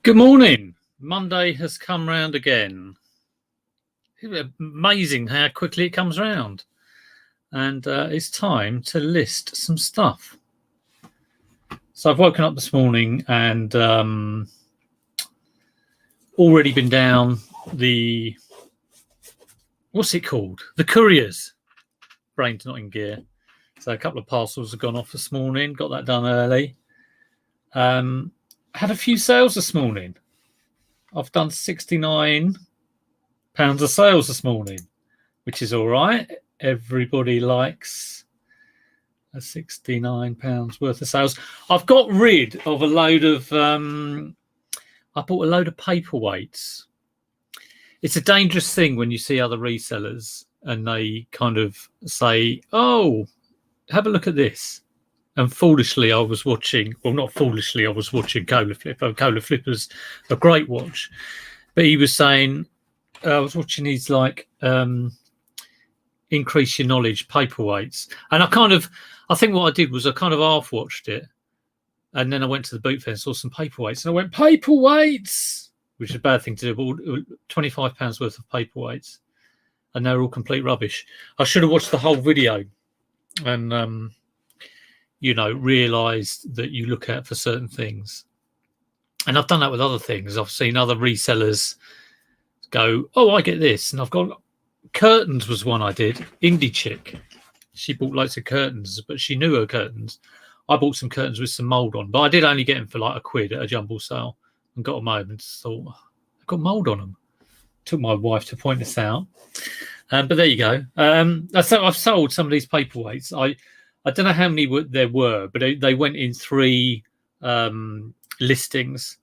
Good morning. Monday has come round again. Amazing how quickly it comes round. And it's time to list some stuff. So I've woken up this morning and already been down the, what's it called? The couriers. Brain's not in gear. So a couple of parcels have gone off this morning. Got that done early. Had a few sales this morning. I've done £69 of sales this morning, which is all right. Everybody likes a £69 worth of sales. I've got rid of a load of, I bought a load of paperweights. It's a dangerous thing when you see other resellers and they kind of say, oh, have a look at this. And foolishly, I was watching, well, not foolishly, I was watching Cola Flip. Cola Flipper's a great watch. But he was saying, I was watching his increase your knowledge paperweights. And I think what I did was I kind of half watched it. And then I went to the boot fair and saw some paperweights. And I went, paperweights, which is a bad thing to do, but £25 worth of paperweights. And they're all complete rubbish. I should have watched the whole video and, realised that you look at for certain things. And I've done that with other things. I've seen other resellers go, oh, I get this. And I've got curtains was one I did. Indie chick. She bought loads of curtains, but she knew her curtains. I bought some curtains with some mould on, but I did only get them for like £1 at a jumble sale and got them home and thought, I've got mould on them. Took my wife to point this out. But there you go. I've sold some of these paperweights. I don't know how many there were, but they went in 3 listings.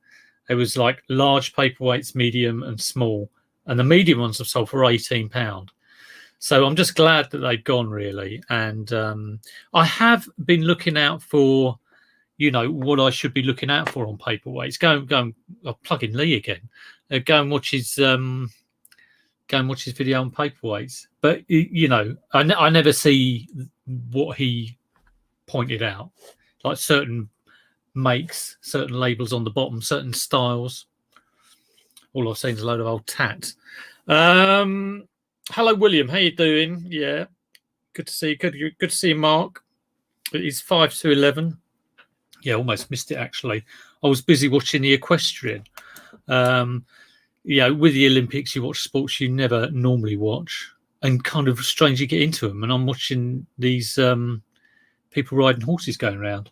It was like large paperweights, medium and small. And the medium ones have sold for £18. So I'm just glad that they've gone, really. And I have been looking out for, what I should be looking out for on paperweights. I'll plug in Lee again. Go and watch his video on paperweights. But, I never see what he pointed out, like certain makes, certain labels on the bottom, certain styles. All I've seen is a load of old tat. Hello, William. How you doing? Yeah, good to see you. Good to see you, Mark. He's 5 to 11. Yeah, almost missed it, actually. I was busy watching the equestrian. With the Olympics, you watch sports you never normally watch and kind of strangely get into them. And I'm watching these people riding horses going around.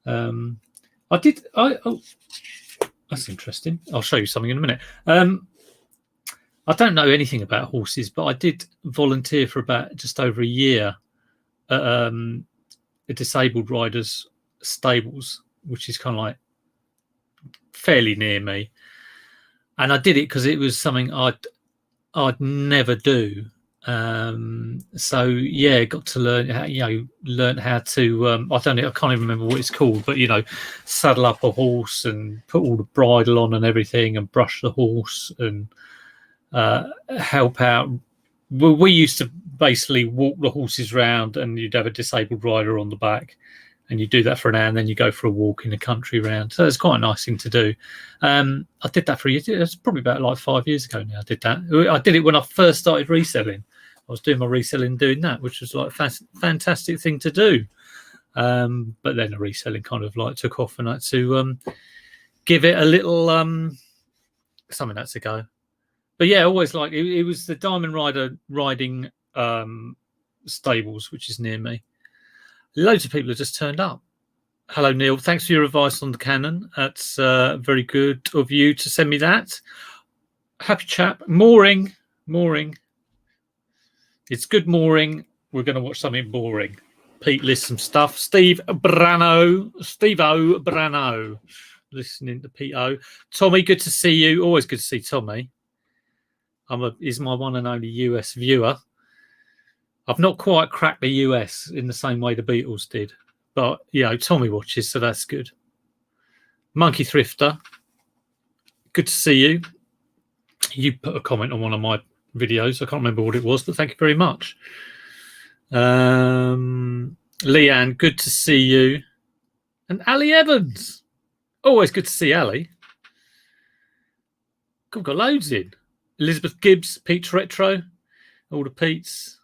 That's interesting. I'll show you something in a minute. I don't know anything about horses, but I did volunteer for about just over a year at a disabled riders' stables, which is kind of like fairly near me. And I did it because it was something I'd never do. Got to learn how to I can't even remember what it's called, but saddle up a horse and put all the bridle on and everything and brush the horse and help out. Well, we used to basically walk the horses around and you'd have a disabled rider on the back and you do that for an hour and then you go for a walk in the country round. So it's quite a nice thing to do. I did that for a year. It's probably about like 5 years ago now I did that. I did it when I first started reselling. I was doing my reselling doing that, which was like a fantastic thing to do. But then the reselling kind of like took off and I had to give it a little something had to go. But yeah, always like it was the Diamond Rider riding stables, which is near me. Loads of people have just turned up. Hello, Neil. Thanks for your advice on the Canon. That's very good of you to send me that. Happy chap. Mooring. It's good mooring. We're going to watch something boring. Pete lists some stuff. Steve-O Brano, listening to Pete O. Tommy, good to see you. Always good to see Tommy. He's my one and only US viewer. I've not quite cracked the US in the same way the Beatles did, but Tommy watches, so that's good. Monkey Thrifter, good to see you. You put a comment on one of my videos. I can't remember what it was, but thank you very much. Leanne, good to see you. And Ali Evans, always good to see Ali. I've got loads in. Elizabeth Gibbs, Pete's Retro, all the Pete's.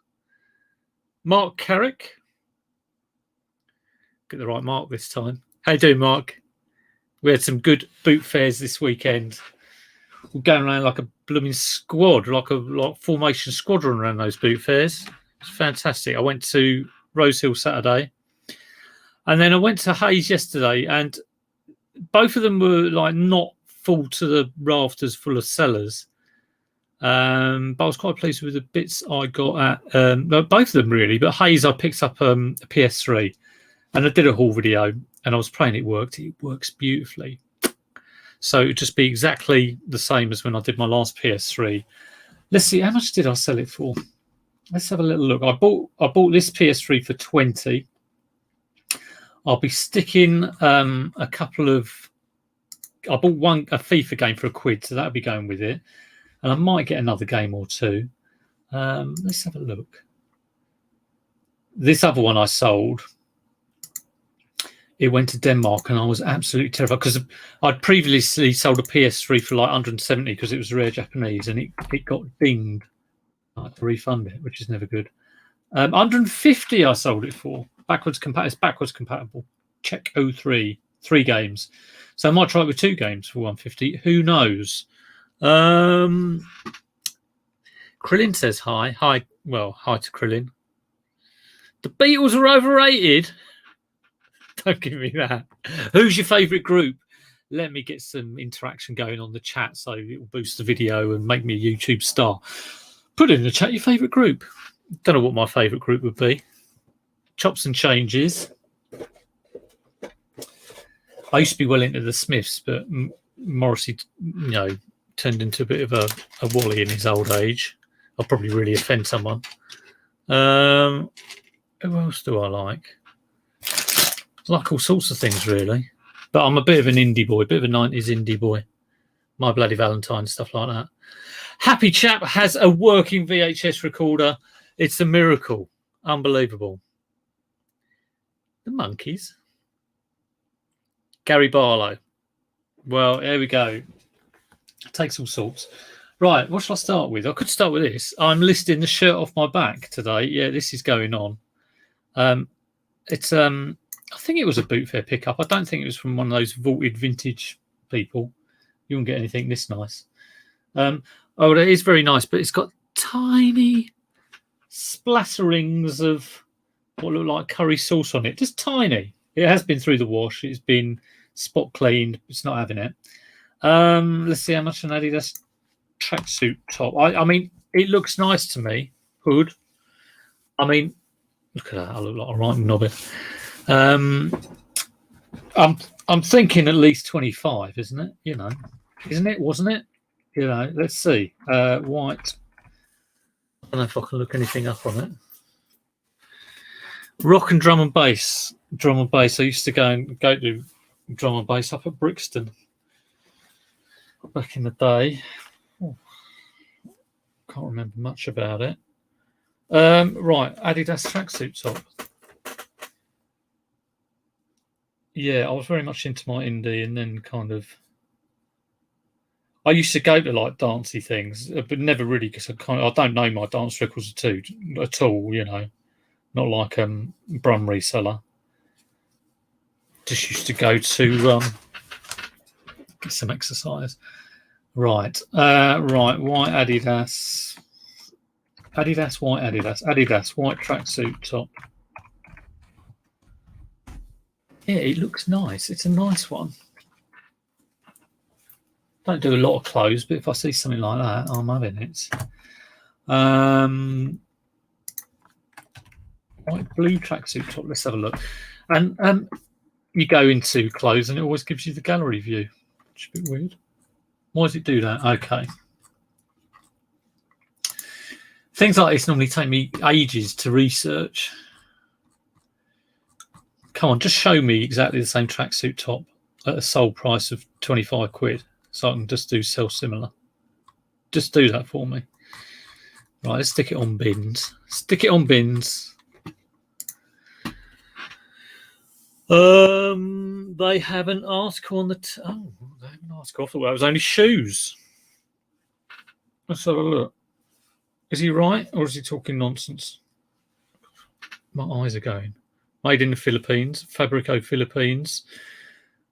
Mark Carrick. Get the right Mark this time. How you doing, Mark? We had some good boot fairs this weekend. We're going around like a blooming squad, like formation squadron around those boot fairs. It's fantastic. I went to Rose Hill Saturday, and then I went to Hayes yesterday, and both of them were like not full to the rafters full of sellers. But I was quite pleased with the bits I got at both of them really. But Hayes, I picked up a PS3, and I did a haul video, and I was praying it worked. It works beautifully. So it'd just be exactly the same as when I did my last PS3. Let's see, how much did I sell it for? Let's have a little look. I bought this PS3 for 20. I'll be sticking a couple of. I bought a FIFA game for £1, so that'll be going with it, and I might get another game or two. Let's have a look. This other one I sold. It went to Denmark, and I was absolutely terrified because I'd previously sold a PS3 for like 170 because it was rare Japanese, and it got dinged. I had to refund it, which is never good. 150 I sold it for. It's backwards compatible. Check 03, 3 games. So I might try it with 2 games for 150. Who knows? Krillin says hi. Hi. Well, hi to Krillin. The Beatles are overrated. Don't give me that. Who's your favourite group? Let me get some interaction going on the chat so it will boost the video and make me a YouTube star. Put in the chat your favourite group. Don't know what my favourite group would be. Chops and Changes. I used to be well into the Smiths, but Morrissey, turned into a bit of a wally in his old age. I'll probably really offend someone. Who else do I like? I like all sorts of things, really. But I'm a bit of an indie boy, a bit of a 90s indie boy. My Bloody Valentine, stuff like that. Happy Chap has a working VHS recorder. It's a miracle. Unbelievable. The Monkeys. Gary Barlow. Well, there we go. It takes all sorts. Right, what shall I start with? I could start with this. I'm listing the shirt off my back today. Yeah, this is going on. It's I think it was a boot fair pickup. I don't think it was from one of those vaulted vintage people. You won't get anything this nice. It is very nice, but it's got tiny splatterings of what look like curry sauce on it. Just tiny. It has been through the wash. It's been spot cleaned. It's not having it. Let's see how much an Adidas tracksuit top. I mean, it looks nice to me. Hood. I mean, look at that. I look like a right knobby. I'm thinking at least 25, isn't it? Isn't it? Wasn't it? Let's see. White. I don't know if I can look anything up on it. Rock and drum and bass. Drum and bass. I used to go to drum and bass up at Brixton back in the day. Can't remember much about it. Right, Adidas tracksuit top. Yeah, I was very much into my indie, and then kind of I used to go to like dancey things, but never really because I don't know my dance records at all. Not like Brum Reseller. Just used to go to get some exercise. Right, white Adidas, white Adidas, white tracksuit top. Yeah, it looks nice. It's a nice one. Don't do a lot of clothes, but if I see something like that, I'm having it. White blue tracksuit top. Let's have a look. And you go into clothes, and it always gives you the gallery view. Which is a bit weird. Why does it do that? Okay. Things like this normally take me ages to research. Come on, just show me exactly the same tracksuit top at a sold price of 25 quid, so I can just do sell similar. Just do that for me. Right, let's stick it on bins. Stick it on bins. They have an article on the. They have an article. I thought it was only shoes. Let's have a look. Is he right or is he talking nonsense? My eyes are going. Made in the Philippines, Fabrico Philippines.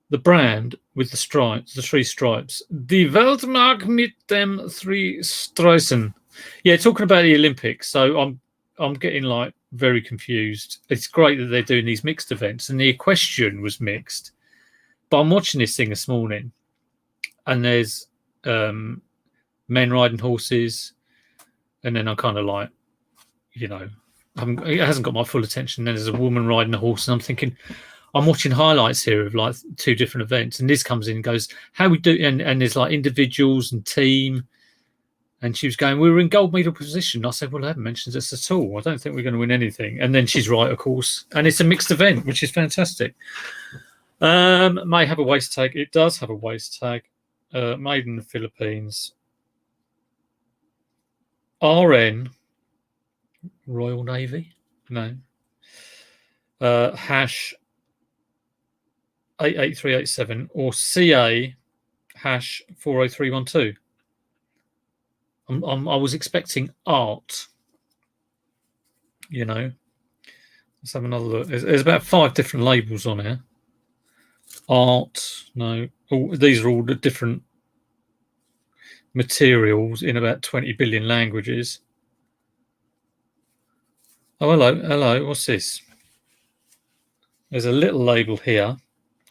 The brand with the stripes, the three stripes. Die Weltmark mit dem three Streifen. Yeah, talking about the Olympics. So I'm getting like very confused. It's great that they're doing these mixed events, and the equestrian was mixed. But I'm watching this thing this morning, and there's men riding horses, and then I'm kind of like, you know, it hasn't got my full attention. Then there's a woman riding a horse, and I'm thinking, I'm watching highlights here of like two different events, and Liz comes in and goes, "How we do?" And there's like individuals and team, and she was going, "We were in gold medal position." I said, "Well, I haven't mentioned this at all. I don't think we're going to win anything." And then she's right, of course, and it's a mixed event, which is fantastic. May have a waist tag. It does have a waist tag. Made in the Philippines. RN Royal Navy. No. Hash 88387 or CA hash 40312. I was expecting art. You know. Let's have another look. There's about 5 different labels on here. Art, no. These are all the different materials in about 20 billion languages. Oh, hello. What's this? There's a little label here.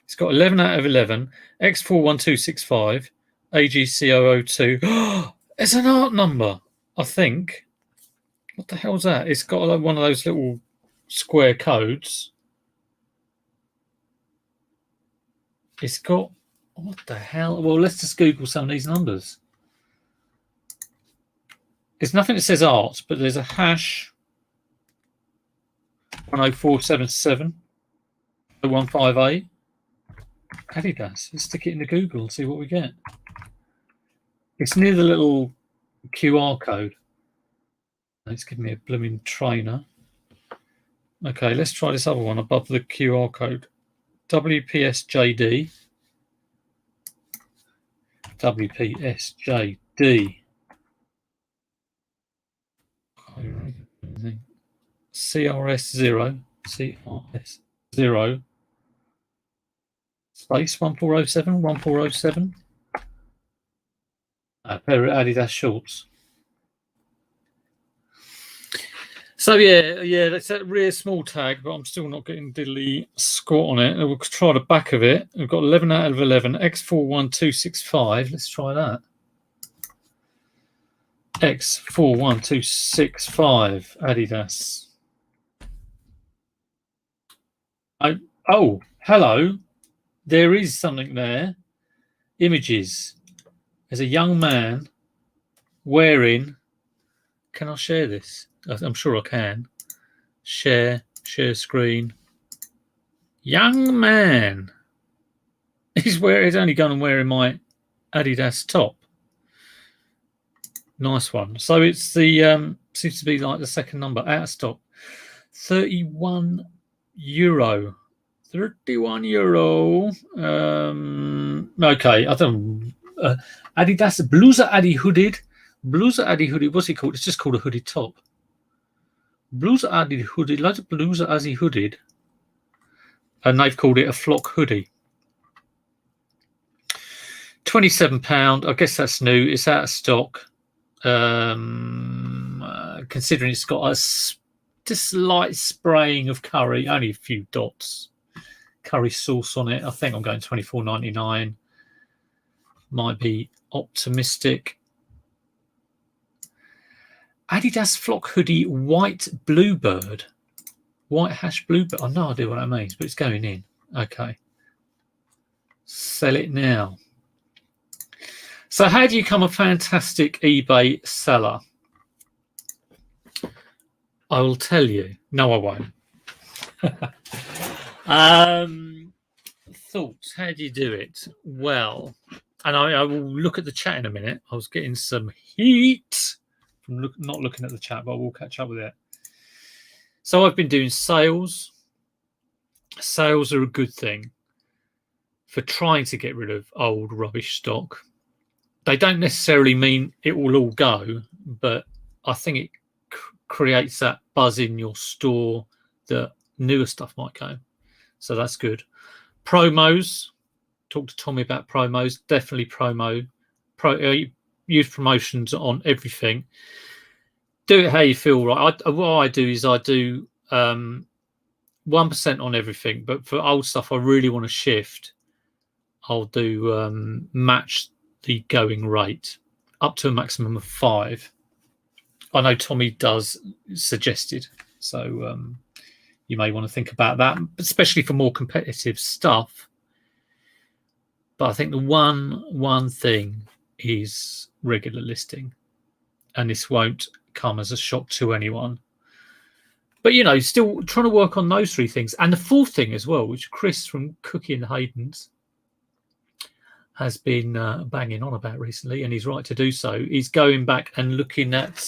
It's got 11 out of 11, X41265, AG002. It's an art number, I think. What the hell's that? It's got like one of those little square codes. It's got, what the hell? Well, let's just Google some of these numbers. There's nothing that says art, but there's a hash 10477 158. Adidas. Let's stick it into Google and see what we get. It's near the little QR code. It's giving me a blooming trainer. Okay, let's try this other one above the QR code. WPSJD. WPSJD. CRS0. CRS0. Space 1407. 1407. A pair of Adidas shorts. So yeah, that's that rear small tag, but I'm still not getting diddly squat on it. We'll try the back of it. We've got 11 out of 11, X41265. Let's try that. X41265 Adidas. Oh, hello. There is something there. Images. There's a young man wearing. Can I share this? I'm sure I can. Share screen. Young man. He's only gone and wearing my Adidas top. Nice one. So it's the seems to be like the second number out of stock. €31. €31. Okay, I don't. Adidas Blusa Adi hooded. Blusa Adi hooded. What's it called? It's just called a hooded top. Blusa Adi hooded. Loads of Blusa Adi hooded, and they've called it a flock hoodie. £27. I guess that's new. It's out of stock. Considering it's got a slight spraying of curry, only a few dots, curry sauce on it. I think I'm going £24.99. Might be optimistic. Adidas flock hoodie, white bluebird, white hash bluebird. I've no idea what that means, but it's going in. Okay, sell it now. So how do you become a fantastic eBay seller? I will tell you. No, I won't. Thoughts. How do you do it? Well, and I will look at the chat in a minute. I was getting some heat from not looking at the chat, but I will catch up with it. So I've been doing sales. Sales are a good thing for trying to get rid of old rubbish stock. they don't necessarily mean it will all go, but I think it creates that buzz in your store that newer stuff might go. So that's good. Promos. Talk to Tommy about promos. Definitely use promotions on everything. Do it how you feel right. What I do is I do 1% on everything, but for old stuff I really want to shift, I'll do match the going rate up to a maximum of 5. I know Tommy does suggested, so you may want to think about that, especially for more competitive stuff. But I think the one thing is regular listing, and this won't come as a shock to anyone. But still trying to work on those 3 things, and the 4th thing as well, which Chris from Cookie and Hayden's has been banging on about recently, and he's right to do so. He's going back and looking at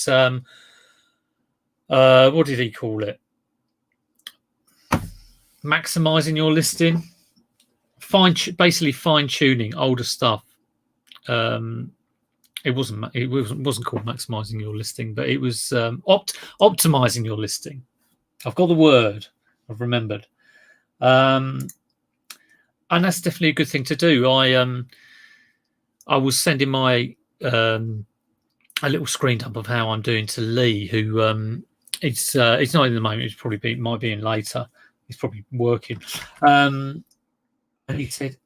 what did he call it? Maximizing your listing. Basically fine-tuning older stuff. It wasn't called maximizing your listing, but it was optimizing your listing. I've got the word. I've remembered. And that's definitely a good thing to do. I was sending my a little screen dump of how I'm doing to Lee, who it's not in the moment. It's probably might be in later. He's probably working. And he said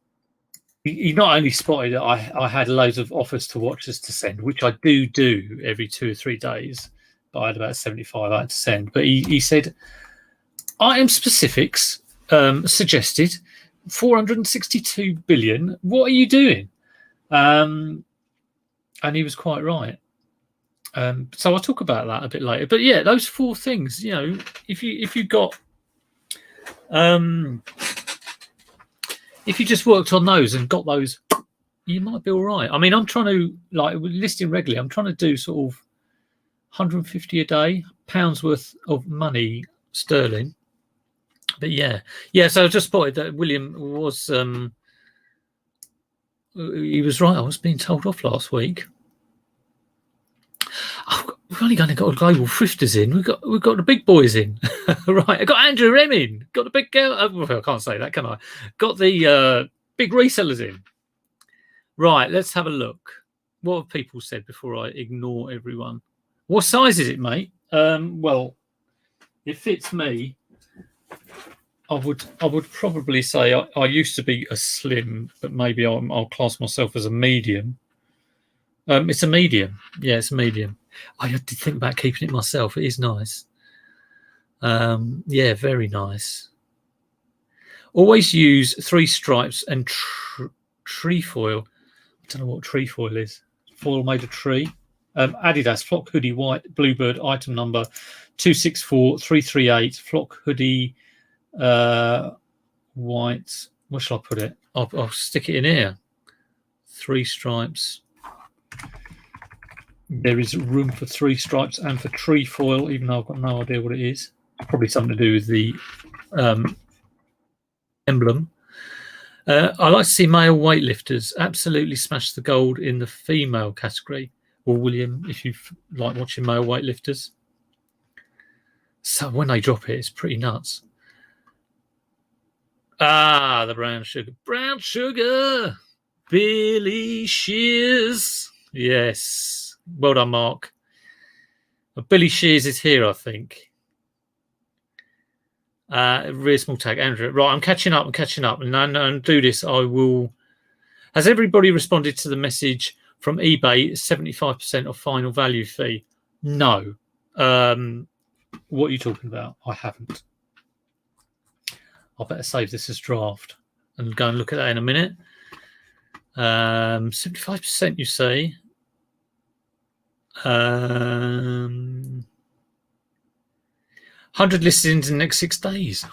he not only spotted that I had loads of offers to watchers to send, which I do every 2 or 3 days, but I had about 75 I had to send. But he said, item specifics suggested 462 billion. What are you doing? And he was quite right. So I'll talk about that a bit later. But yeah, those 4 things, if you got if you just worked on those and got those, you might be all right. I mean, I'm trying to, listing regularly, I'm trying to do sort of 150 a day, pounds worth of money sterling. But yeah. So I just spotted that William was, he was right. I was being told off last week. We've only got global thrifters in. We've got the big boys in, right? I got Andrew Rem in. Got the big girl. I can't say that, can I? Got the big resellers in. Right. Let's have a look. What have people said before I ignore everyone? What size is it, mate? Well, it fits me. I would probably say I used to be a slim, but maybe I'll class myself as a medium. It's a medium. Yeah, it's a medium. I did think about keeping it myself. It is nice. Yeah, very nice. Always use 3 stripes and trefoil. I don't know what trefoil is. Foil made of tree. Adidas flock hoodie white bluebird item number 264338 flock hoodie white. Where shall I put it? I'll stick it in here. 3 stripes. There is room for 3 stripes and for trefoil, even though I've got no idea what it is. Probably something to do with the emblem. I like to see male weightlifters absolutely smash the gold in the female category. Or William, if you like watching male weightlifters. So when they drop it, it's pretty nuts. The brown sugar. Brown sugar! Billy Shears. Yes. Well done, Mark. Billy Shears is here, I think. Real small tag, Andrew. Right, I'm catching up. And do this, I will. Has everybody responded to the message from eBay? 75% of final value fee? No. What are you talking about? I haven't. I better save this as draft and go and look at that in a minute. 75%, you say? 100 listings in the next 6 days.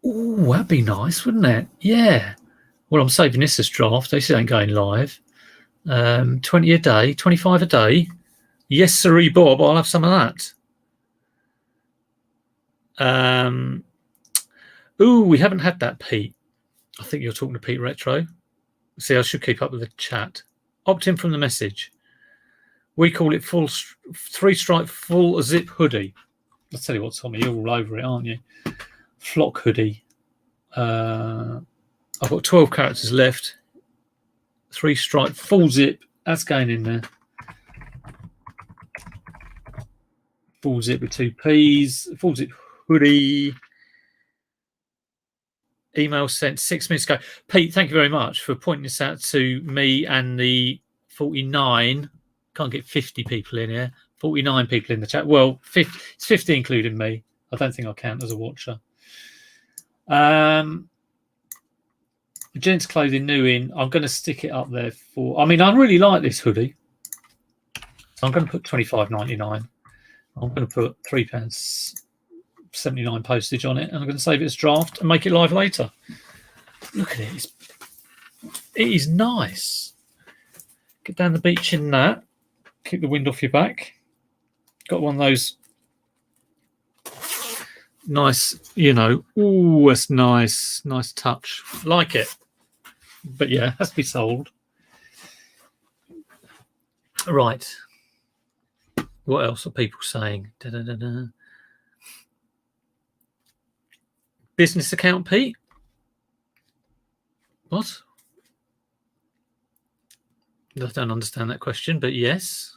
Oh, that'd be nice, wouldn't it? Yeah. Well, I'm saving this as draft. This ain't going live. 20 a day, 25 a day. Yes, sirree, Bob. I'll have some of that. We haven't had that, Pete. I think you're talking to Pete Retro. See, I should keep up with the chat. Opt in from the message. We call it full 3-stripe full zip hoodie. I'll tell you what, Tommy, you're all over it, aren't you? Flock hoodie. I've got 12 characters left. 3-stripe full zip. That's going in there. Full zip with 2 P's. Full zip hoodie. Email sent 6 minutes ago. Pete, thank you very much for pointing this out to me and the 49. Can't get 50 people in here. 49 people in the chat. Well, it's 50 including me. I don't think I count as a watcher. Gents clothing new in. I'm going to stick it up there for. I mean, I really like this hoodie. So I'm going to put £25.99. I'm going to put £3.79 postage on it, and I'm going to save it as draft and make it live later. Look at it. It is nice. Get down the beach in that. Keep the wind off your back. Got one of those nice, ooh, that's nice. Nice touch. Like it. But yeah, it has to be sold. Right. What else are people saying? Business account, Pete? What? I don't understand that question, but yes.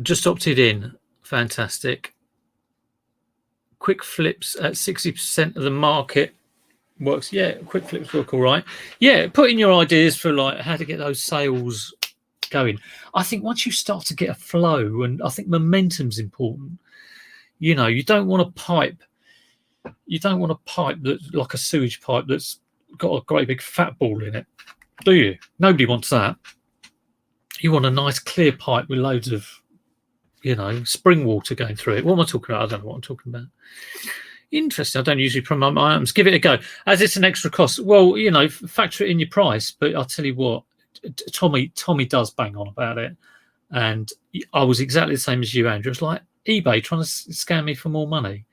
Just opted in. Fantastic. Quick flips at 60% of the market works. Yeah, quick flips work all right. Yeah, put in your ideas for like how to get those sales going. I think once you start to get a flow, and I think momentum's important. You don't want a pipe. You don't want a pipe that's like a sewage pipe that's got a great big fat ball in it, do you? Nobody wants that. You want a nice clear pipe with loads of, spring water going through it. What am I talking about? I don't know what I'm talking about. Interesting. I don't usually promote my items. Give it a go. As it's an extra cost. Well, factor it in your price. But I'll tell you what, Tommy does bang on about it. And I was exactly the same as you, Andrew. It's like eBay trying to scam me for more money.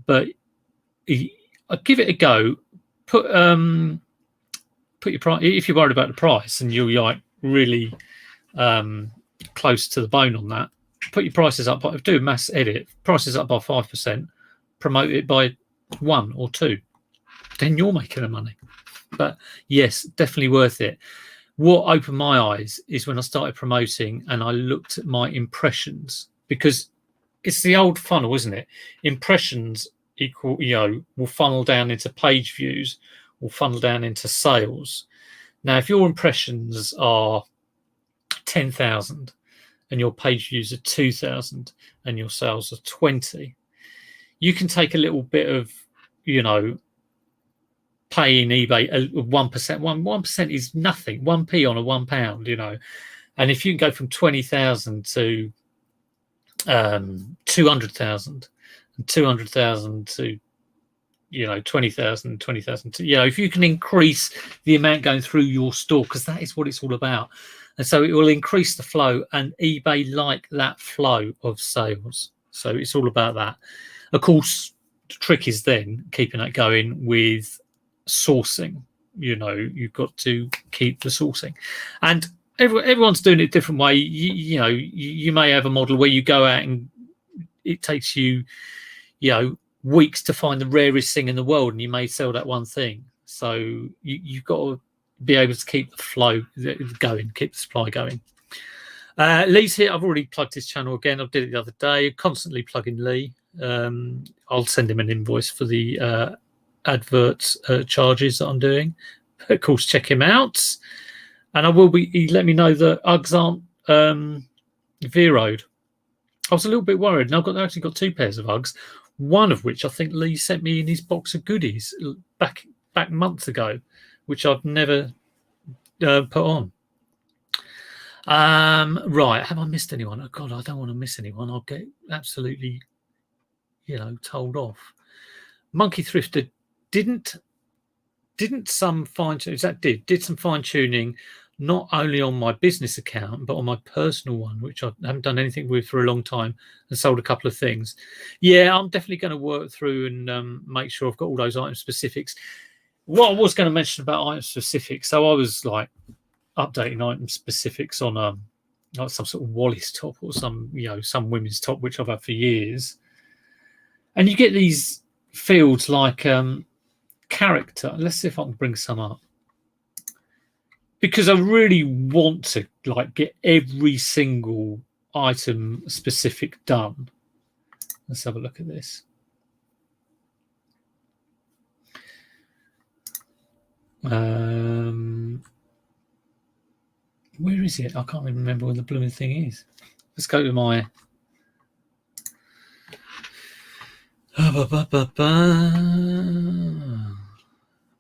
But I'll give it a go. Put your price, if you're worried about the price and you're like really close to the bone on that, put your prices up. Do a mass edit. Prices up by 5%. Promote it by 1 or 2. Then you're making the money. But yes, definitely worth it. What opened my eyes is when I started promoting and I looked at my impressions, because it's the old funnel, isn't it? Impressions equal, will funnel down into page views, will funnel down into sales. Now, if your impressions are 10,000 and your page views are 2,000 and your sales are 20, you can take a little bit of, paying eBay 1%. 1% is nothing. 1p on a £1, And if you can go from 20,000 to 200,000 and 200,000 to 20,000, 20,000 to, if you can increase the amount going through your store, because that is what it's all about. And so it will increase the flow, and eBay like that flow of sales. So it's all about that. Of course, the trick is then keeping that going with sourcing. You've got to keep the sourcing, and everyone's doing it a different way. You may have a model where you go out and it takes you, weeks to find the rarest thing in the world, and you may sell that one thing. So you've got to be able to keep the flow going, keep the supply going. Lee's here. I've already plugged his channel again. I did it the other day. Constantly plugging Lee. I'll send him an invoice for the advert charges that I'm doing. Of course, check him out. And I will be. He let me know that Uggs aren't Vero'd. I was a little bit worried, and I've actually got 2 pairs of Uggs. One of which I think Lee sent me in his box of goodies back months ago, which I've never put on. Right, have I missed anyone? Oh God, I don't want to miss anyone. I'll get absolutely, told off. Monkey Thrifter did some fine tuning. That did some fine tuning not only on my business account, but on my personal one, which I haven't done anything with for a long time, and sold a couple of things. Yeah, I'm definitely going to work through and make sure I've got all those item specifics. What I was going to mention about item specifics, so I was like updating item specifics on like some sort of Wallis top or some some women's top, which I've had for years, and you get these fields like character. Let's see if I can bring some up, because I really want to like get every single item specific done. Let's have a look at this. Where is it? I can't even remember where the blooming thing is. Let's go to my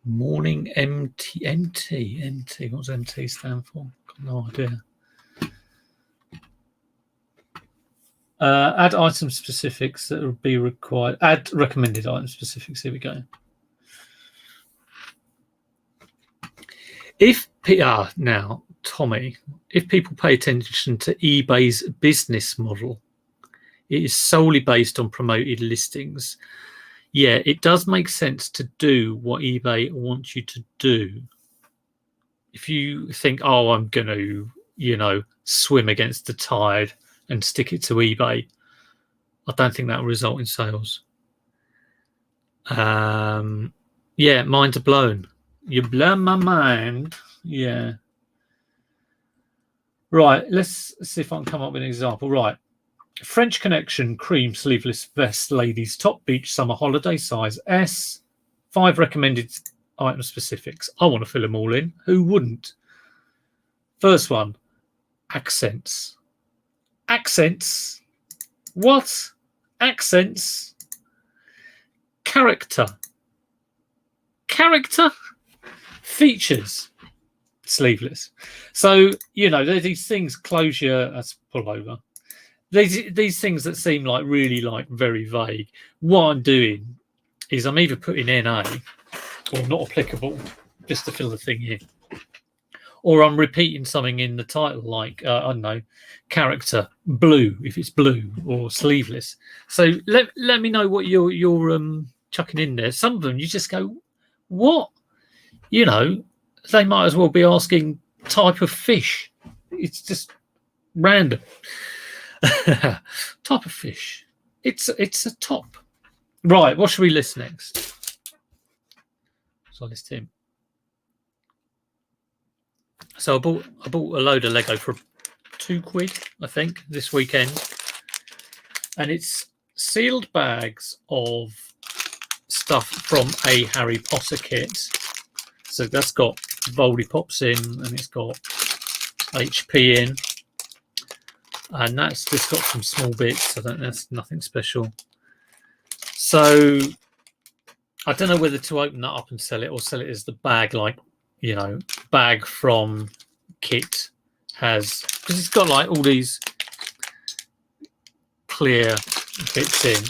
morning MT. What does MT stand for? Got no idea. Add item specifics that would be required. Add recommended item specifics. Here we go. Now, Tommy, if people pay attention to eBay's business model, it is solely based on promoted listings. Yeah, it does make sense to do what eBay wants you to do. If you think, oh, I'm going to, swim against the tide and stick it to eBay, I don't think that will result in sales. Yeah, minds are blown. You blow my mind. Yeah. Right, let's see if I can come up with an example. Right. French Connection cream sleeveless vest ladies top beach summer holiday size S. 5 recommended item specifics. I want to fill them all in. Who wouldn't? First one, accents. Accents. What? Accents. Character. Character. Features. Sleeveless. So, there's these things, closure, that's pull over. These things that seem like really like very vague. What I'm doing is I'm either putting NA or not applicable just to fill the thing in, or I'm repeating something in the title like I don't know, character blue if it's blue, or sleeveless. So let me know what you're chucking in there. Some of them you just go, what? They might as well be asking type of fish. It's just random. Type of fish. It's a top. Right, what should we list next? So I list him. So I bought a load of Lego for £2, I think, this weekend. And it's sealed bags of stuff from a Harry Potter kit. So that's got Voldy Pops in, and it's got HP in. And that's just got some small bits. That's nothing special. So I don't know whether to open that up and sell it, or sell it as the bag, like, bag from kit has, because it's got like all these clear bits in.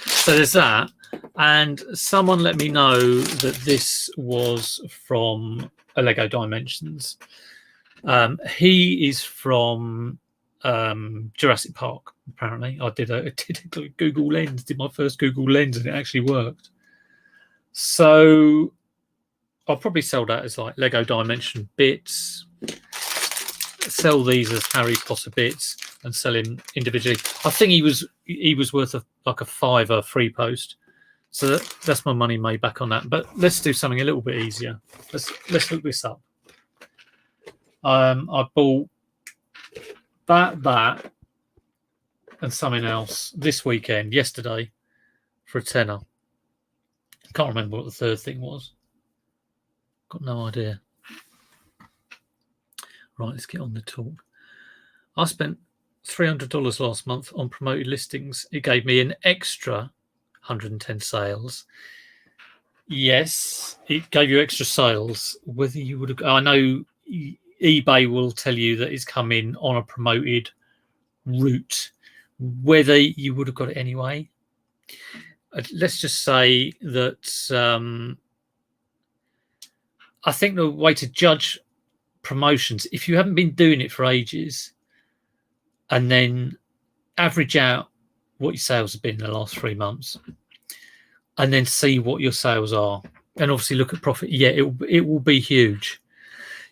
So there's that. And someone let me know that this was from a Lego Dimensions. He is from Jurassic Park, apparently. I did a Google Lens, did my first Google Lens, and it actually worked. So I'll probably sell that as like Lego Dimension bits, sell these as Harry Potter bits, and sell him individually. I think he was worth like a £5 free post. So that's my money made back on that. But let's do something a little bit easier. Let's look this up. I bought that and something else this weekend, yesterday, for a tenner. I can't remember what the third thing was. Got no idea. Right, let's get on the talk. I spent $300 last month on promoted listings. It gave me an extra 110 sales. Yes, it gave you extra sales. Whether you would have, I know eBay will tell you that it's come in on a promoted route. Whether you would have got it anyway, let's just say that I think the way to judge promotions, if you haven't been doing it for ages, and then average out what your sales have been in the last 3 months, and then see what your sales are, and obviously look at profit. Yeah, it will be huge.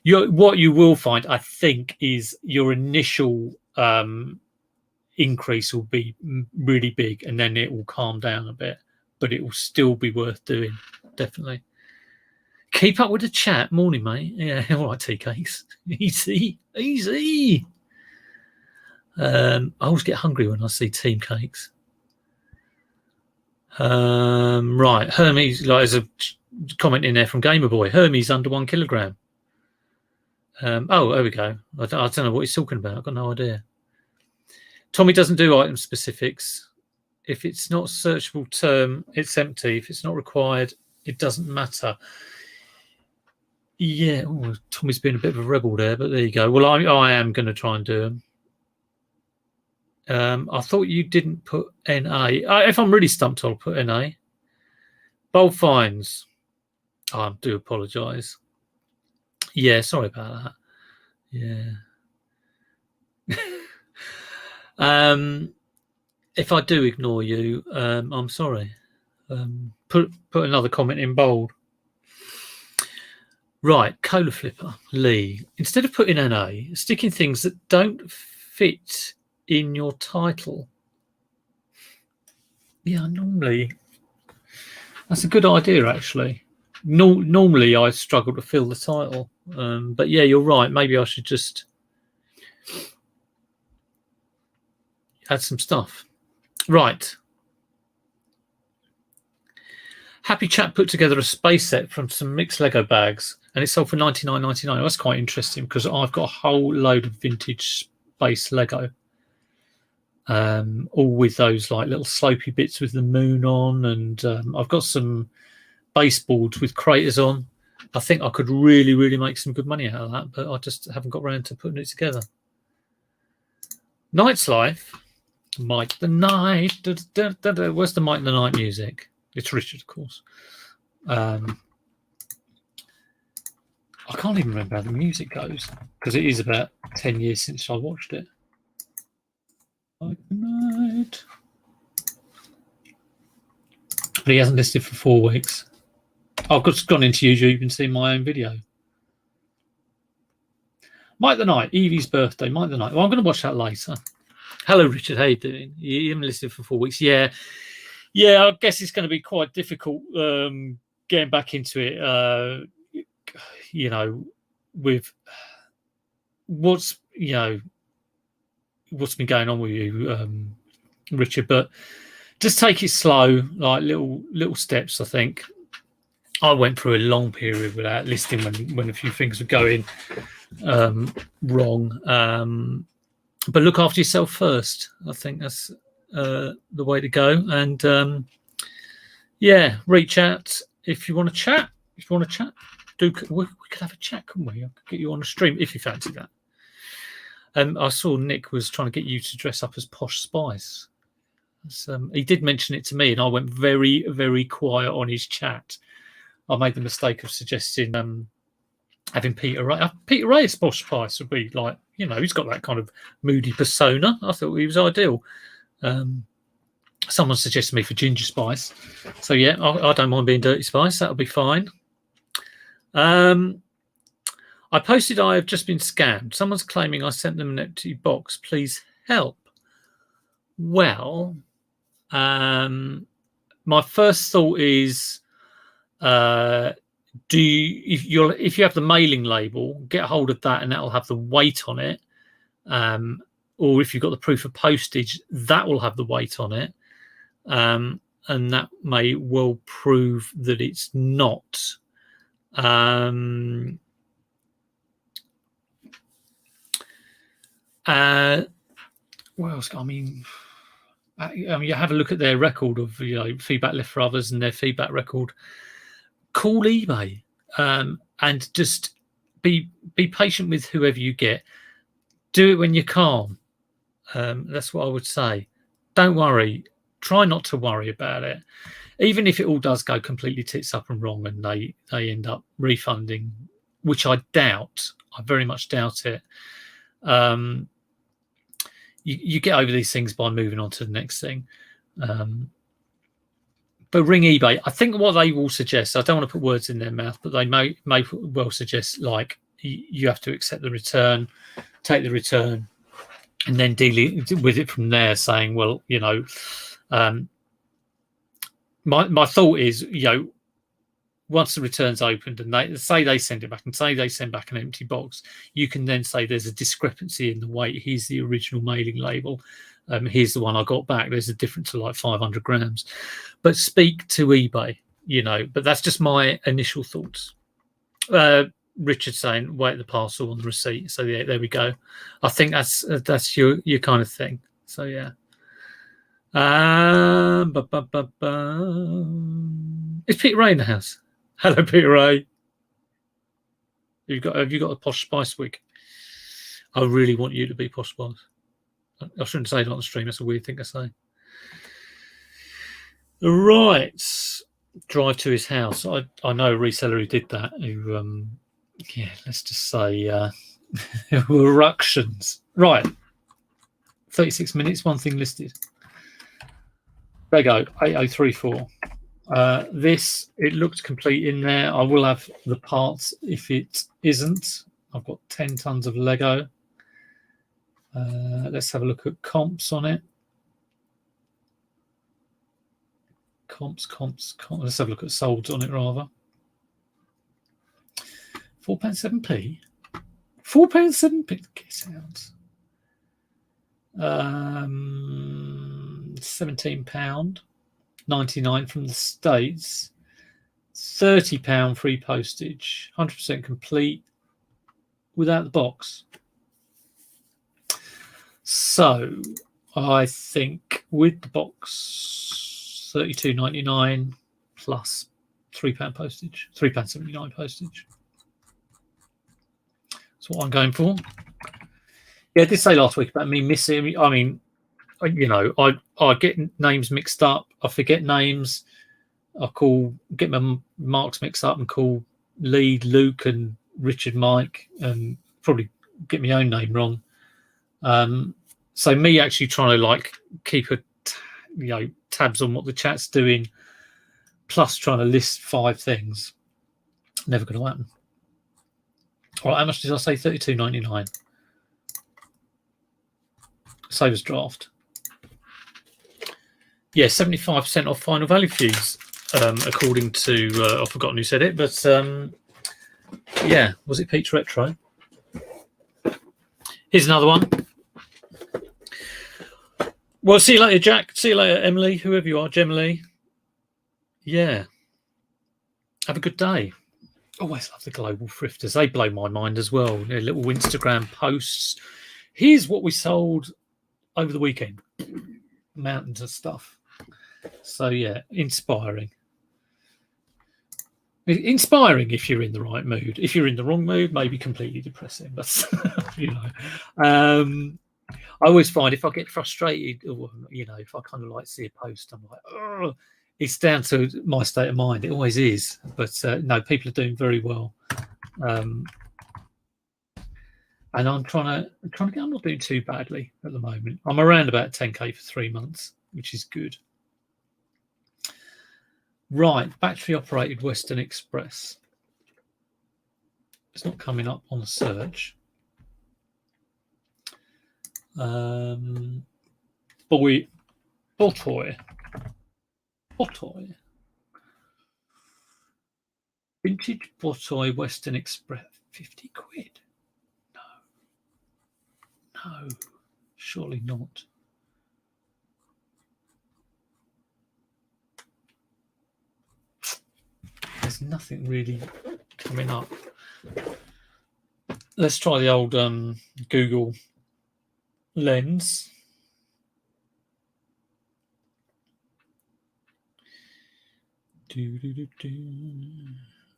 What you will find, I think, is your initial increase will be really big, and then it will calm down a bit, but it will still be worth doing, definitely. Keep up with the chat. Morning, mate. Yeah, all right, tea cakes. Easy. I always get hungry when I see team cakes. Right, Hermes, like, there's a comment in there from Gamer Boy. Hermes under 1 kilogram. Oh, there we go. I don't know what he's talking about. I've got no idea. Tommy doesn't do item specifics. If it's not a searchable term, it's empty. If it's not required, it doesn't matter. Yeah, Tommy's been a bit of a rebel there, but there you go. Well, I am going to try and do them. I thought you didn't put NA. If I'm really stumped, I'll put NA. Bold fines. I do apologise. Yeah, sorry about that. Yeah. If I do ignore you, I'm sorry. Put another comment in bold. Right, Cola Flipper, Lee. Instead of putting NA, stick in things that don't fit in your title. Yeah, normally that's a good idea, actually. Normally I struggle to fill the title, but yeah, you're right. Maybe I should just add some stuff. Right. Happy Chat put together a space set from some mixed Lego bags, and it's sold for $99.99. That's quite interesting because I've got a whole load of vintage space Lego, all with those like little slopey bits with the moon on, and I've got some baseboards with craters on. I think I could really make some good money out of that, but I just haven't got around to putting it together. Night's Life, Mike the Night. Where's the Mike the Night music? It's Richard, of course. I can't even remember how the music goes because it is about 10 years since I watched it. Mike the Night. But he hasn't listed for 4 weeks. I've just gone into YouTube and seen my own video. Mike the Night, Evie's birthday, Mike the Night. Well, I'm going to watch that later. Hello, Richard. How you doing? You haven't listed for 4 weeks. Yeah, I guess it's going to be quite difficult getting back into it. With what's been going on with you, Richard. But just take it slow, like little steps. I think I went through a long period without listing when a few things were going wrong. But look after yourself first. I think that's the way to go. And reach out if you want to chat. If you want to chat, we could have a chat, couldn't we? I could get you on a stream if you fancy that. I saw Nick was trying to get you to dress up as Posh Spice. He did mention it to me, and I went very, very quiet on his chat. I made the mistake of suggesting having Peter Ray. Peter Ray as Posh Spice would be like, he's got that kind of moody persona. I thought he was ideal. Someone suggested me for Ginger Spice. So, yeah, I don't mind being Dirty Spice. That'll be fine. I posted I have just been scammed. Someone's claiming I sent them an empty box. Please help. Well, my first thought is, if you have the mailing label, get hold of that, and that'll have the weight on it. Or if you've got the proof of postage, that will have the weight on it, and that may well prove that it's not. What else? I mean, you have a look at their record of feedback left for others and their feedback record. Call eBay and just be patient with whoever you get. Do it when you're calm. That's what I would say. Don't worry. Try not to worry about it. Even if it all does go completely tits up and wrong and they end up refunding which I doubt. I very much doubt it. You get over these things by moving on to the next thing. But ring eBay. I think what they will suggest, I don't want to put words in their mouth, but they may well suggest, like, you have to accept the return, take the return, and then deal with it from there, saying, well, my thought is, once the return's opened and they say they send it back and say they send back an empty box, you can then say there's a discrepancy in the weight. Here's the original mailing label. Here's the one I got back. There's a difference of like 500 grams. But speak to eBay, but that's just my initial thoughts. Richard saying, wait the parcel on the receipt. So yeah, there we go. I think that's your kind of thing. So yeah. Is Peter Ray in the house? Hello, Peter Ray. Have you got a Posh Spice wig? I really want you to be Posh Spice. I shouldn't say it on the stream. That's a weird thing to say. Right. Drive to his house. I know a reseller who did that. Who, let's just say were ructions. Right. 36 minutes, one thing listed. There you go, 8034. This, it looked complete in there. I will have the parts if it isn't. I've got 10 tons of Lego. Let's have a look at comps on it. Comps. Let's have a look at solds on it rather. £4.7p. £4.7p. Get out. £17.99 from the States. £30 free postage. 100% complete without the box. So I think with the box, £32.99 plus £3 postage, £3.79 postage. That's what I'm going for. Yeah, I did say last week about me missing. I mean, I get names mixed up. I forget names. Get my marks mixed up and call Lee, Luke, and Richard Mike, and probably get my own name wrong. So me actually trying to keep tabs on what the chat's doing, plus trying to list 5 things, never going to happen. All right, how much did I say? £32.99. Savers draft. Yeah, 75% off final value fees, according to I've forgotten who said it, but yeah, was it Pete's Retro? Here's another one. Well, see you later, Jack. See you later, Emily, whoever you are, Gemily. Yeah. Have a good day. Always love the global thrifters. They blow my mind as well. Their little Instagram posts. Here's what we sold over the weekend. Mountains of stuff. So yeah, inspiring. Inspiring if you're in the right mood. If you're in the wrong mood, maybe completely depressing. But I always find if I get frustrated, or if I kind of see a post, I'm like, oh, it's down to my state of mind. It always is. But no, people are doing very well. And I'm trying to get. I'm not doing too badly at the moment. I'm around about 10k for 3 months, which is good. Right, battery operated Western Express. It's not coming up on the search. Botoy. Vintage Botoy Western Express, 50 quid. No, surely not. There's nothing really coming up. Let's try the old Google Lens.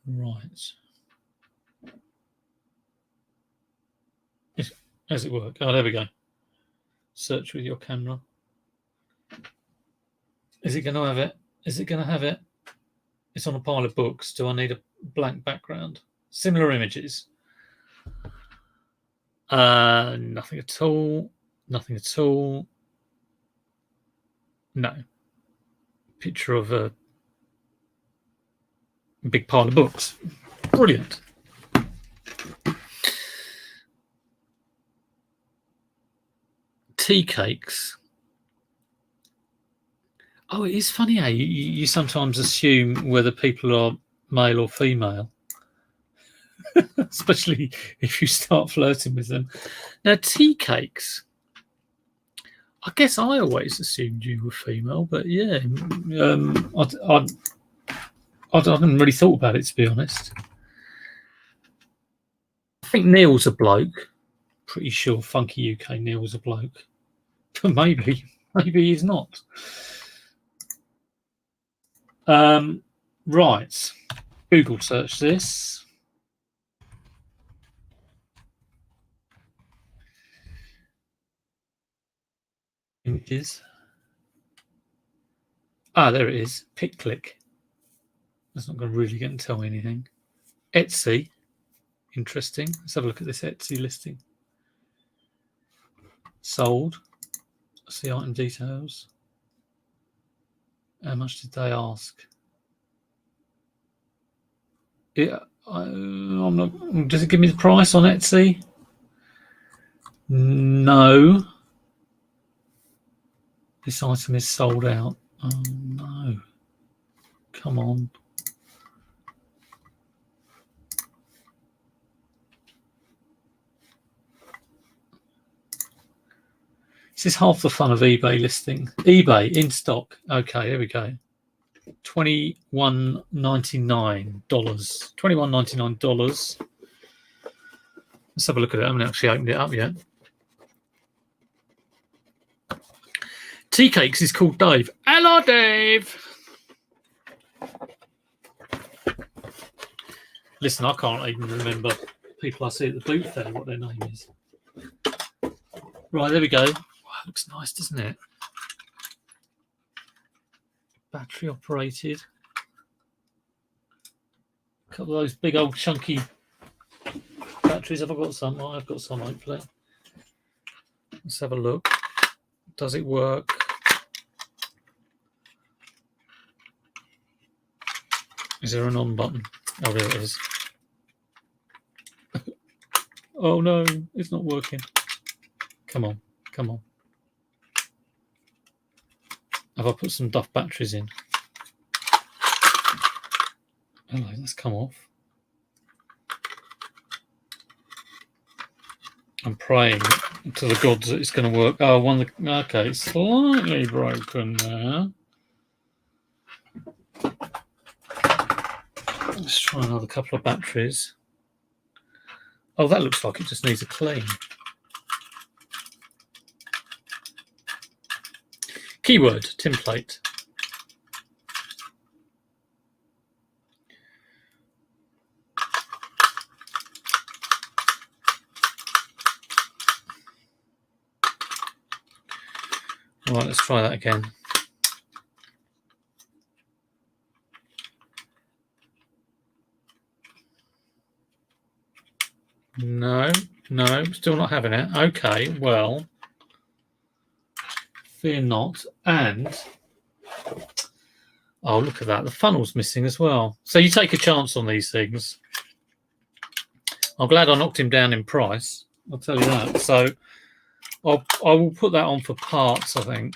Right. How's it work? Oh, there we go. Search with your camera. Is it going to have it? Is it going to have it? It's on a pile of books. Do I need a blank background? Similar images. Nothing at all. Nothing at all. No. Picture of a big pile of books. Brilliant. Tea cakes. Oh, it is funny how you sometimes assume whether people are male or female, especially if you start flirting with them. Now, tea cakes. I guess I always assumed you were female, but yeah, I hadn't really thought about it, to be honest. I think Neil's a bloke. Pretty sure Funky UK Neil's a bloke, but maybe he's not. Right, Google search this. Images. There it is. Pick click. That's not going to really get and tell me anything. Etsy. Interesting. Let's have a look at this Etsy listing. Sold. See item details. How much did they ask? Yeah, I'm not. Does it give me the price on Etsy? No. This item is sold out. Oh no. Come on. This is half the fun of eBay listing. eBay in stock. Okay, there we go. $21.99. $21.99. Let's have a look at it. I haven't actually opened it up yet. Tea cakes is called Dave. Hello, Dave. Listen, I can't even remember people I see at the boot fair what their name is. Right, there we go. Wow, looks nice, doesn't it? Battery operated. A couple of those big old chunky batteries. Have I got some? I've got some, hopefully. Let's have a look. Does it work? Is there an on button? Oh, there it is. Oh no, it's not working. Come on, come on. Have I put some Duff batteries in? Oh, let's come off. I'm praying to the gods that it's going to work. Oh, okay, it's slightly broken there. Let's try another couple of batteries. Oh, that looks like it just needs a clean. Keyword, template. All right, let's try that again. No, still not having it. Okay, well, fear not. And, oh, look at that. The funnel's missing as well. So you take a chance on these things. I'm glad I knocked him down in price. I'll tell you that. So I will put that on for parts, I think.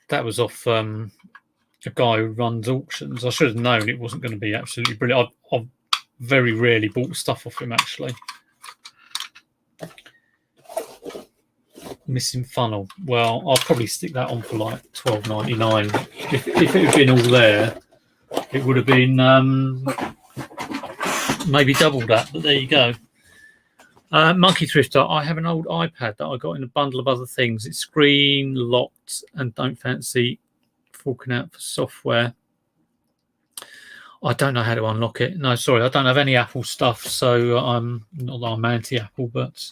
That was off a guy who runs auctions. I should have known it wasn't going to be absolutely brilliant. I've very rarely bought stuff off him, actually. Missing funnel. Well, I'll probably stick that on for like $12.99. If it had been all there, it would have been maybe double that, but there you go. Monkey Thrifter, I have an old iPad that I got in a bundle of other things. It's screen locked and don't fancy forking out for software. I don't know how to unlock it. No, sorry, I don't have any Apple stuff, so I'm not that I'm anti-Apple, but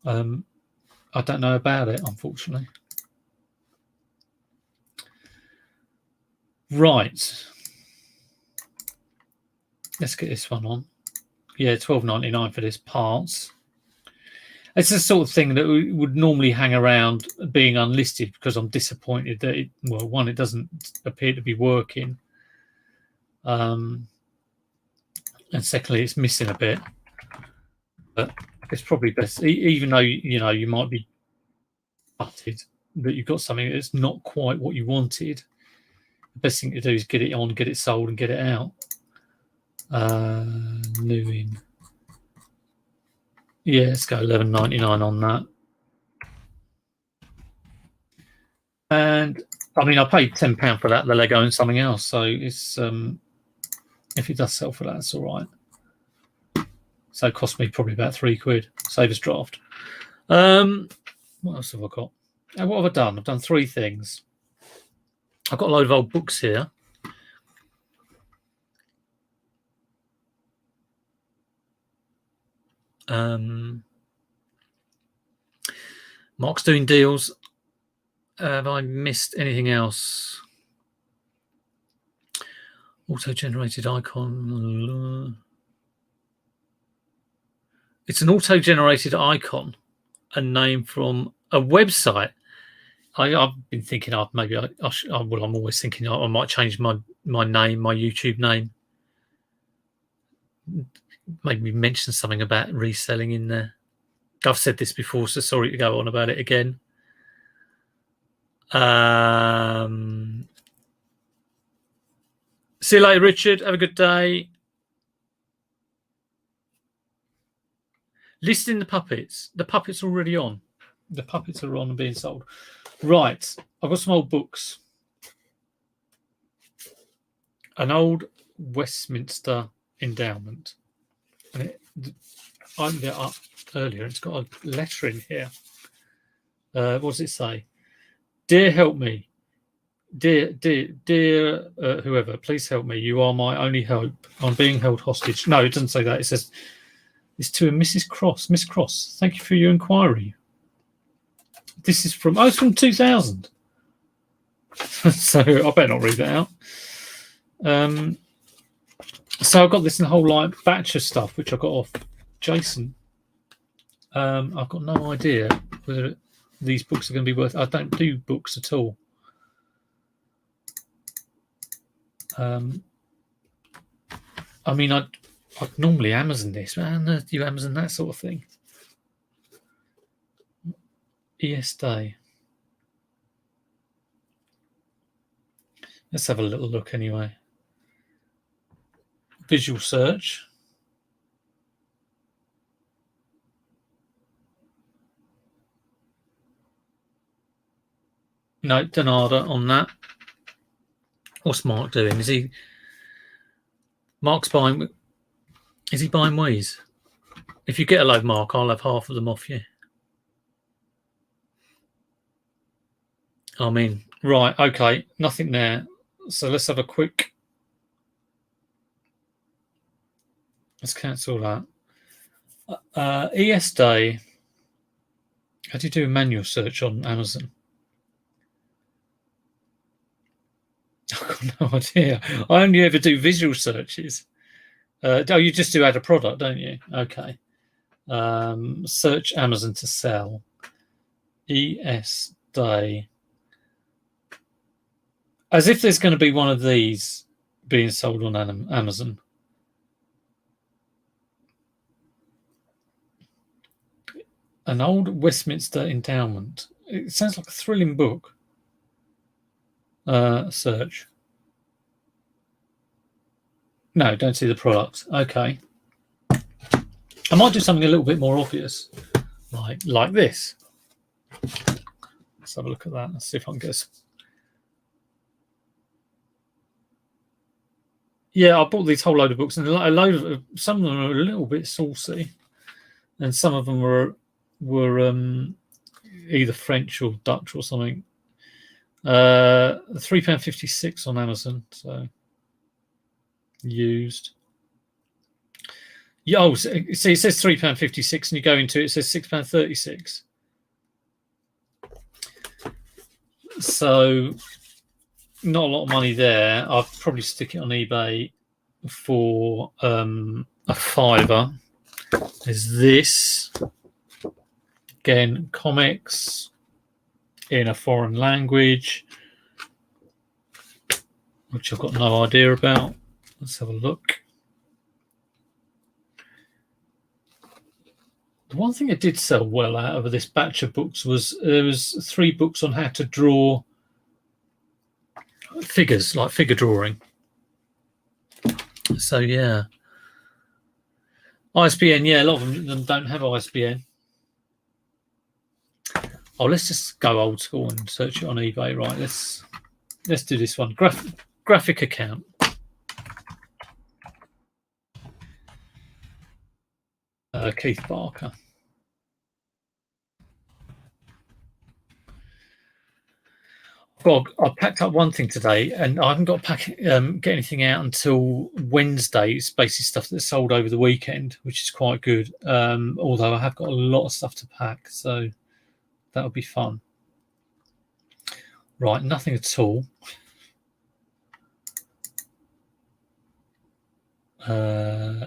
I don't know about it, unfortunately. Right. Let's get this one on. Yeah, $12.99 for this parts. It's the sort of thing that would normally hang around being unlisted because I'm disappointed that it doesn't appear to be working, and secondly, it's missing a bit. But it's probably best, even though you might be gutted that you've got something that's not quite what you wanted. The best thing to do is get it on, get it sold, and get it out. New in. Yeah, let's go $11.99 on that. And I mean, I paid £10 for that, the Lego and something else. So it's if it does sell for that, it's all right. So it cost me probably about £3. Savers draft. What else have I got? What have I done? I've done 3 things. I've got a load of old books here. Mark's doing deals. Have I missed anything else? Auto-generated icon. It's an auto-generated icon, a name from a website. I've been thinking I'm always thinking I might change my name, my YouTube name. Maybe mention something about reselling in there. I've said this before, so sorry to go on about it again. See you later, Richard. Have a good day. Listing the puppets. The puppets are already on. The puppets are on and being sold. Right. I've got some old books. An old Westminster endowment. And I opened it up earlier. It's got a letter in here. What does it say? Dear, help me. Dear, whoever, please help me. You are my only hope. I'm being held hostage. No, it doesn't say that. It says, it's to a Mrs. Cross. Miss Cross, thank you for your inquiry. This is from, it's from 2000. So I better not read that out. So I've got this in a whole batch of stuff, which I got off Jason. I've got no idea whether these books are going to be worth. I don't do books at all. I mean, I'd normally Amazon this, man. You Amazon that sort of thing. ES Day. Let's have a little look anyway. Visual search. No, Donada on that. What's Mark doing? Mark's buying? Is he buying Wheeze? If you get a load, Mark, I'll have half of them off you. I mean, right, okay, nothing there. So let's have a quick. Let's cancel that. ES Day. How do you do a manual search on Amazon? I've got no idea. I only ever do visual searches. You just do add a product, don't you? Okay. Search Amazon to sell. ES Day. As if there's going to be one of these being sold on Amazon. An old Westminster endowment. It sounds like a thrilling book. Search. No, don't see the product. Okay. I might do something a little bit more obvious, like this. Let's have a look at that. Let's see if I can get. Yeah, I bought these whole load of books, and a load of some of them are a little bit saucy, and some of them were either French or Dutch or something. £3.56 on Amazon, so used. Yeah, see, it says £3.56, and you go into it, it says £6.36. So not a lot of money there. I'll probably stick it on eBay for a fiver is this. Again, comics in a foreign language, which I've got no idea about. Let's have a look. The one thing it did sell well out of this batch of books was there was 3 books on how to draw figures, like figure drawing. So yeah, ISBN. Yeah, a lot of them don't have ISBN. Oh, let's just go old school and search it on eBay. Right, let's do this one. Graphic account. Keith Barker. Well, I packed up one thing today, and I haven't got to get anything out until Wednesday. It's basically stuff that's sold over the weekend, which is quite good. Although I have got a lot of stuff to pack, so that'll be fun. Right, nothing at all.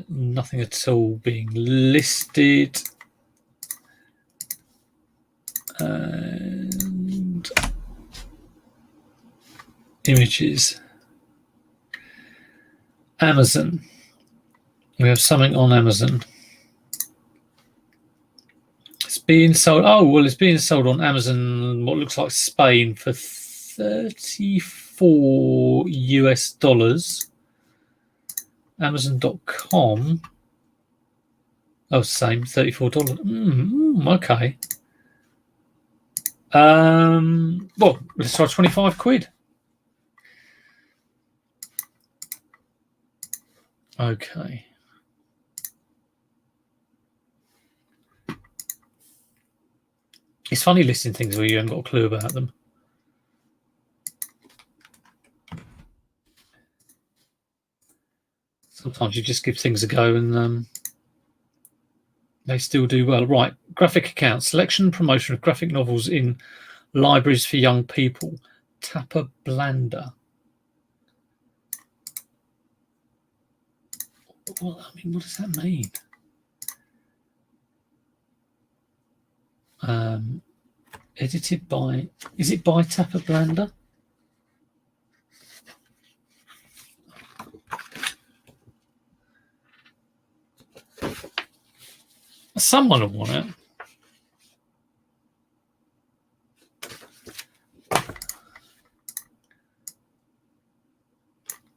Nothing at all being listed. And images. Amazon. We have something on Amazon. It's being sold. Oh, well, it's being sold on Amazon, what looks like Spain, for $34 US. Amazon.com. Oh, same, $34. Okay. Well, let's try 25 quid. Okay. It's funny listing things where you haven't got a clue about them. Sometimes you just give things a go and they still do well. Right, graphic account. Selection and promotion of graphic novels in libraries for young people. Tapper Blanda. Well, I mean, what does that mean? Edited by, is it by Tapper Blanda? Someone will want it.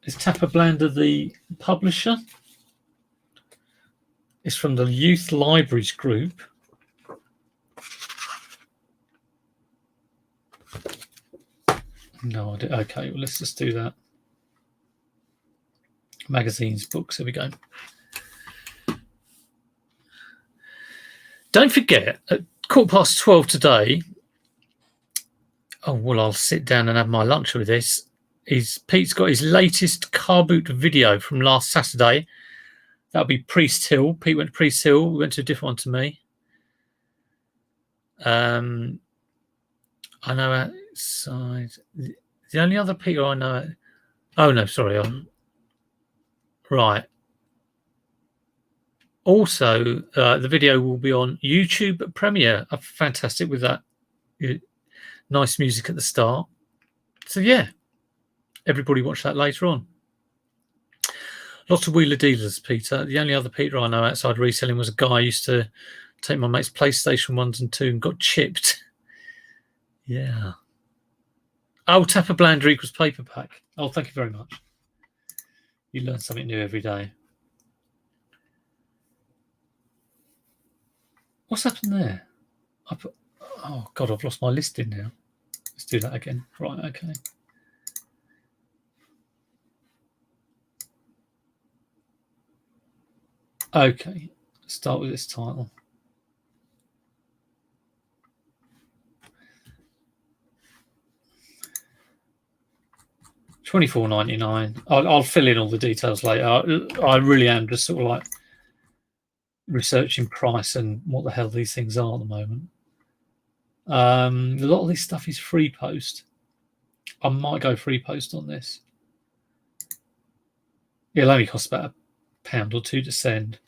Is Tapper Blanda the publisher? It's from the Youth Libraries Group. No idea. Okay, well, let's just do that. Magazines, books, there we go. Don't forget, at 12:15 today, oh, well, I'll sit down and have my lunch with this. Pete's got his latest car boot video from last Saturday. That'll be Priest Hill. Pete went to Priest Hill. We went to a different one to me. I know outside. The only other Peter I know. Oh, no, sorry. Right. Also, the video will be on YouTube Premiere. Fantastic with that nice music at the start. So, yeah, everybody watch that later on. Lots of wheeler dealers, Peter. The only other Peter I know outside reselling was a guy who used to take my mate's PlayStation 1s and 2 and got chipped. Yeah. Oh, Tapper Blanda equals paper pack. Oh, thank you very much. You learn something new every day. What's happened there? Oh, God, I've lost my listing now. Let's do that again. Right, okay. Okay, start with this title. $24.99. I'll fill in all the details later. I really am just sort of like researching price and what the hell these things are at the moment. A lot of this stuff is free post. I might go free post on this. It'll only cost about £1 or £2 to send.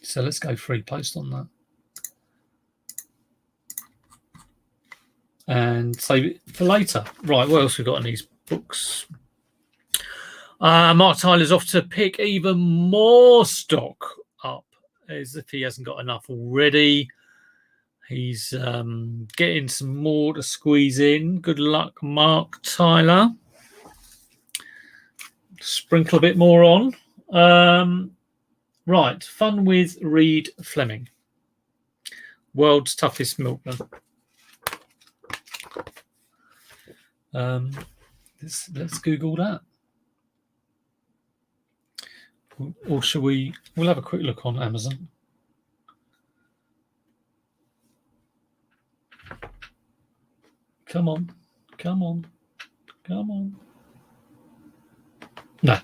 So let's go free post on that. And save it for later. Right, what else we got in these books? Mark Tyler's off to pick even more stock up, as if he hasn't got enough already. He's getting some more to squeeze in. Good luck, Mark Tyler. Sprinkle a bit more on. Right, fun with Reed Fleming. World's toughest milkman. Let's Google that. Or shall we? We'll have a quick look on Amazon. Come on. No,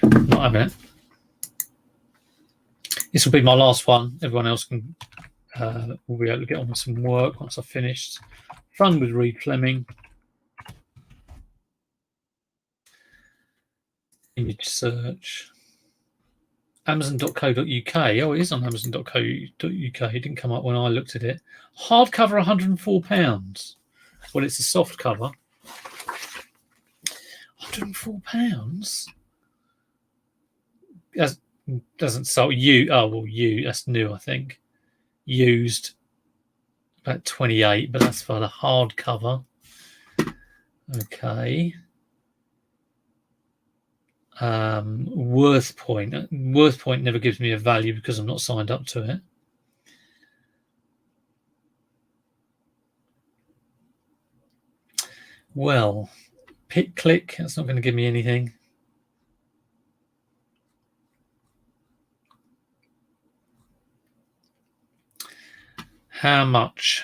not having it. This will be my last one. Everyone else can will be able to get on with some work once I've finished. Fun with Reed Fleming. Image search. Amazon.co.uk. Oh, it is on Amazon.co.uk. It didn't come up when I looked at it. Hardcover, £104. Well, it's a soft cover. £104. Doesn't sell you. Oh well, that's new, I think. Used about 28, but that's for the hardcover. Okay. Worth point never gives me a value because I'm not signed up to it. Well, pick click, that's not going to give me anything. How much?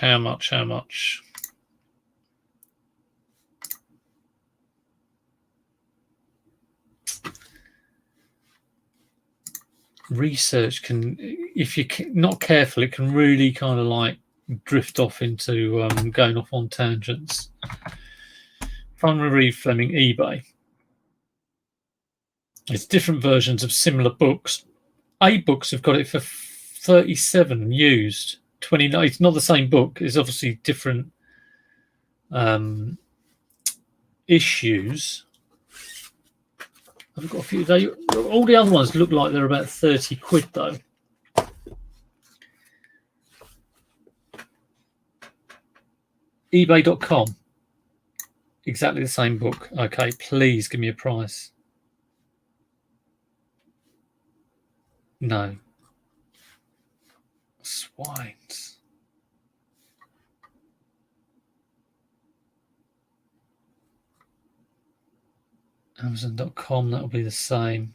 Research can, if you're not careful, it can really kind of like drift off into going off on tangents. Fun with Reed Fleming, eBay. It's different versions of similar books. A-books have got it for 37 used. 29. It's not the same book. It's obviously different issues. I've got a few. All the other ones look like they're about 30 quid though. eBay.com. Exactly the same book. Okay, please give me a price. No. Swines. Amazon.com, that'll be the same.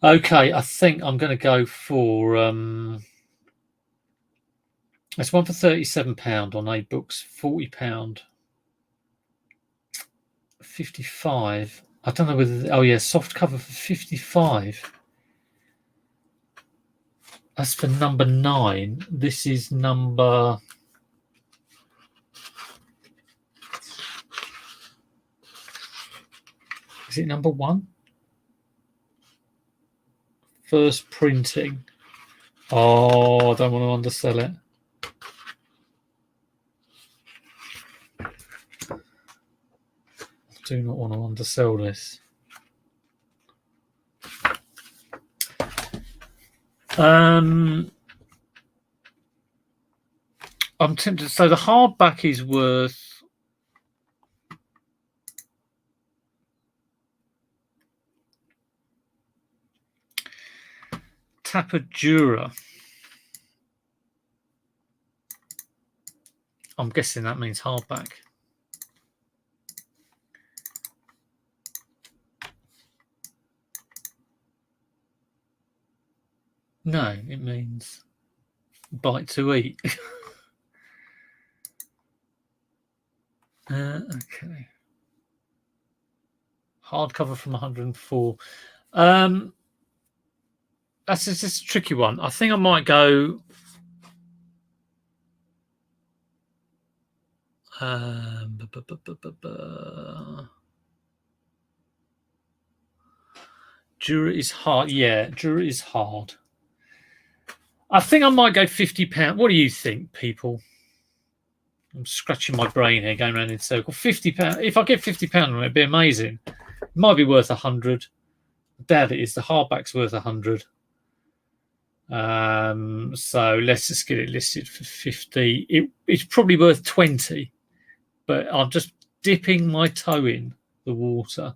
Okay, I think I'm going to go for it's one for £37 on A-books, £40, 55. I don't know whether. Oh yeah, soft cover for 55. That's for number 9. This is number. Is it number 1? First printing. Oh, I don't want to undersell it. I do not want to undersell this. I'm tempted. So the hardback is worth. Tapadura. I'm guessing that means hardback. No, it means bite to eat. Okay. Hardcover from 104. That's just a tricky one. I think I might go. Jura is hard. Yeah, Jura is hard. I think I might go £50. What do you think, people? I'm scratching my brain here, going around in circles. £50. If I get £50 on it, it'd be amazing. It might be worth 100. I doubt it is. The hardback's worth 100. So let's just get it listed for 50. It's probably worth 20, but I'm just dipping my toe in the water.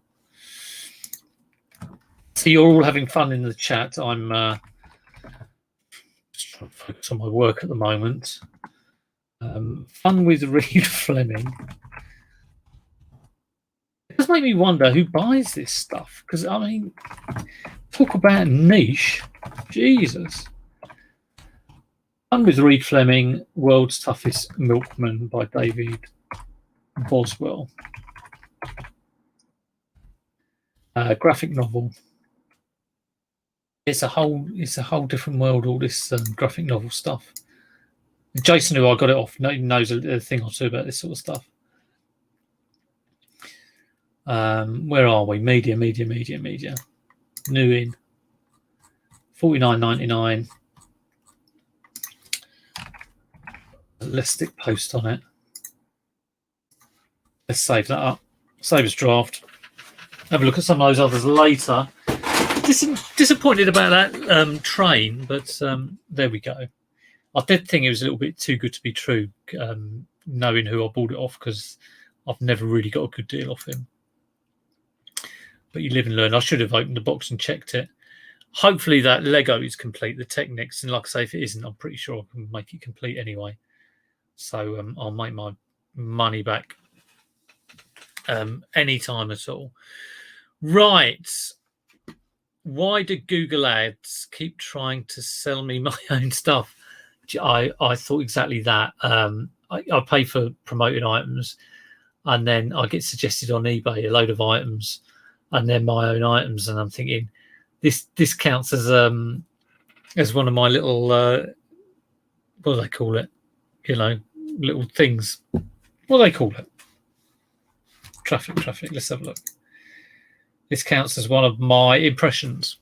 So you're all having fun in the chat. I'm just trying to focus on my work at the moment. Fun with Reed Fleming. It does make me wonder who buys this stuff, because I mean, talk about niche. Jesus. Fun with Reed Fleming, World's Toughest Milkman by David Boswell. Graphic novel. It's a whole different world, all this graphic novel stuff. Jason, who I got it off, knows a thing or two about this sort of stuff. Where are we? Media. New in. $49.99. Let's stick post on it. Let's save that up. Save as draft. Have a look at some of those others later. Disappointed about that train, but there we go. I did think it was a little bit too good to be true, knowing who I bought it off, because I've never really got a good deal off him. But you live and learn. I should have opened the box and checked it. Hopefully that Lego is complete, the Technics, and like I say, if it isn't, I'm pretty sure I can make it complete anyway. So I'll make my money back anytime at all. Right. Why do Google Ads keep trying to sell me my own stuff? I thought exactly that. I pay for promoted items, and then I get suggested on eBay a load of items, and then my own items, and I'm thinking this counts as one of my little what do they call it? You know, little things. What do they call it? Traffic. Let's have a look. This counts as one of my impressions.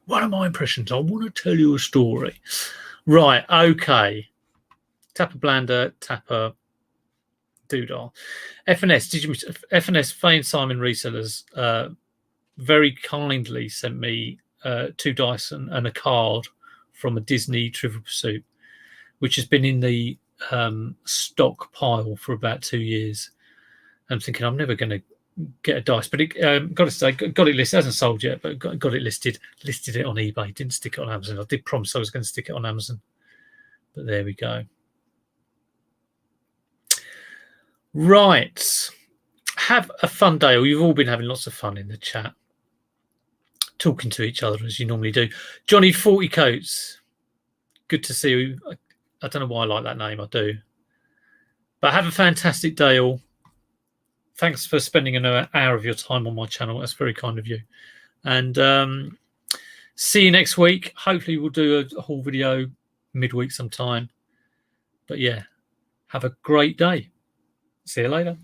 One of my impressions. I want to tell you a story. Right, okay. Tapper Blander, Tapper Doodle. FNS, Fane Simon Resellers, very kindly sent me 2 dice and a card from a Disney Trivial Pursuit, which has been in the stock pile for about 2 years. I'm thinking I'm never going to get a dice, but it got it listed. Hasn't sold yet, but got it listed it on eBay. Didn't stick it on Amazon. I did promise I was going to stick it on Amazon, but there we go. Right, have a fun day. You've all been having lots of fun in the chat, talking to each other as you normally do. Johnny 40 Coats, good to see you. I don't know why I like that name. I do, but have a fantastic day all. Thanks for spending an hour of your time on my channel. That's very kind of you. And see you next week. Hopefully we'll do a haul video midweek sometime. But yeah, have a great day. See you later.